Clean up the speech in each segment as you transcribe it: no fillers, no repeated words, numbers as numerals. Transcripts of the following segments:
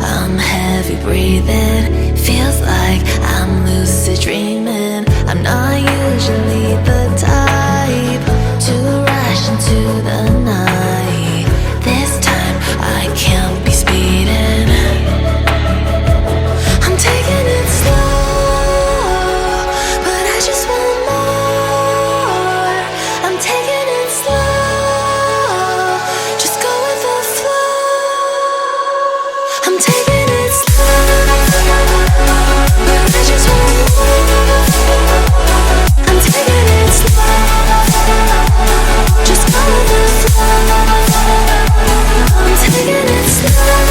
I'm heavy breathing, feels like I'm lucid dreaming. I'm not usually the type to rush into the night. This time I can't be speeding. I'm taking it slow, but I just want more. I'm taking it slow, just go with the flow. I'm taking it slow, but I just want more. I'm taking it slow, just go with the flow. I'm taking it slow,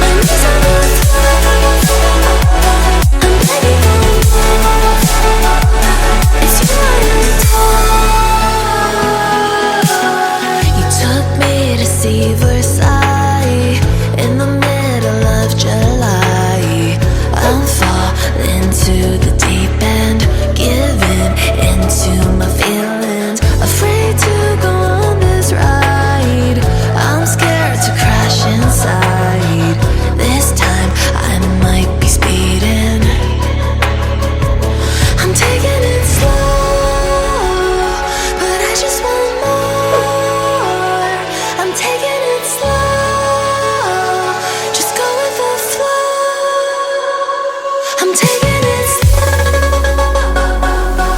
my knees on the floor. I'm begging for more. It's you I adore. You took me to see Versailles in the middle of July. I'm falling to the deep end, giving into my feelings, afraid to go on this ride. I'm scared to crash inside. This time I might be speeding. I'm taking it slow, but I just want more. I'm taking it slow, just go with the flow. I'm taking it slow,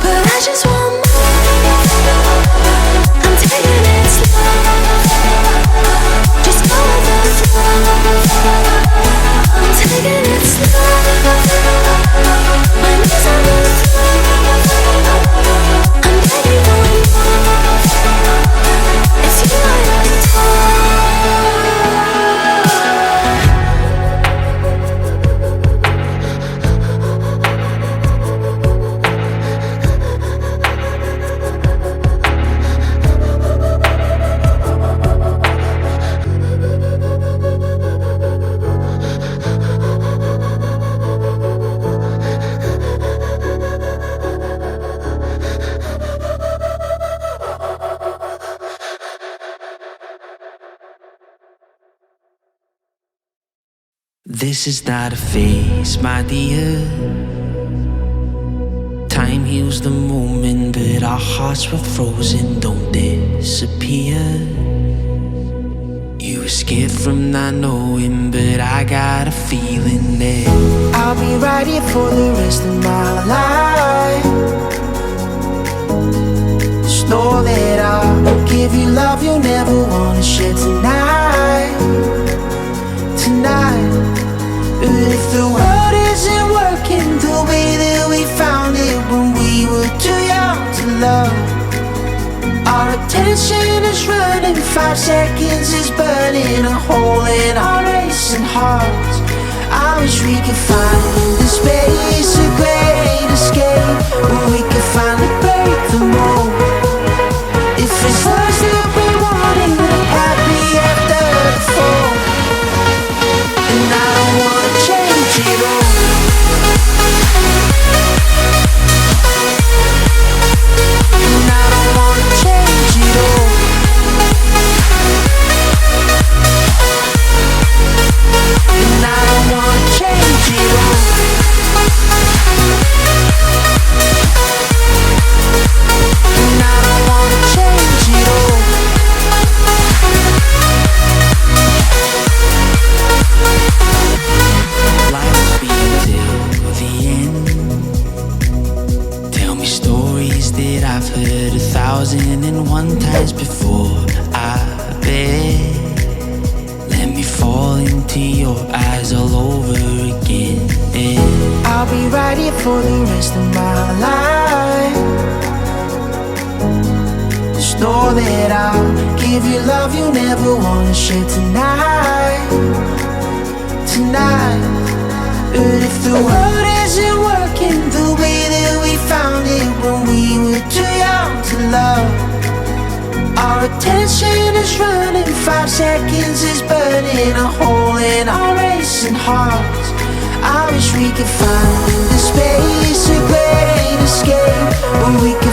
but I just want more. I'm taking it slow, just go with the flow. I'm taking it slow, my knees on the floor. I'm begging for more. It's you I adore. This is not a phase, my dear. Time heals the moment, but our hearts were frozen, don't disappear. You were scared from not knowing, but I got a feeling that I'll be right here for the rest of my life. Just know that I'll give you love you'll never wanna share tonight. Tonight. But if the world isn't working the way that we found it when we were too young to love, our attention is running, 5 seconds is burning a hole in our racing hearts. I wish we could find the space, a great escape, where we could finally break the mold. If it's us that we wanted, happy after the fall. And I don't wanna change it all. And I don't wanna change it all. And I don't wanna change it all. And I don't wanna change it all. Life will be till the end. Tell me stories that I've heard 1,001 times before. I bet. Let me fall into your eyes all over again. I'll be right here for the rest of my life. Just know that I'll give you love you never wanna share tonight. Tonight. But if the world isn't working the way that we found it when we were too young to love, our attention is running, 5 seconds is burning a hole in our racing hearts. I wish we could find the space, a great escape, where we could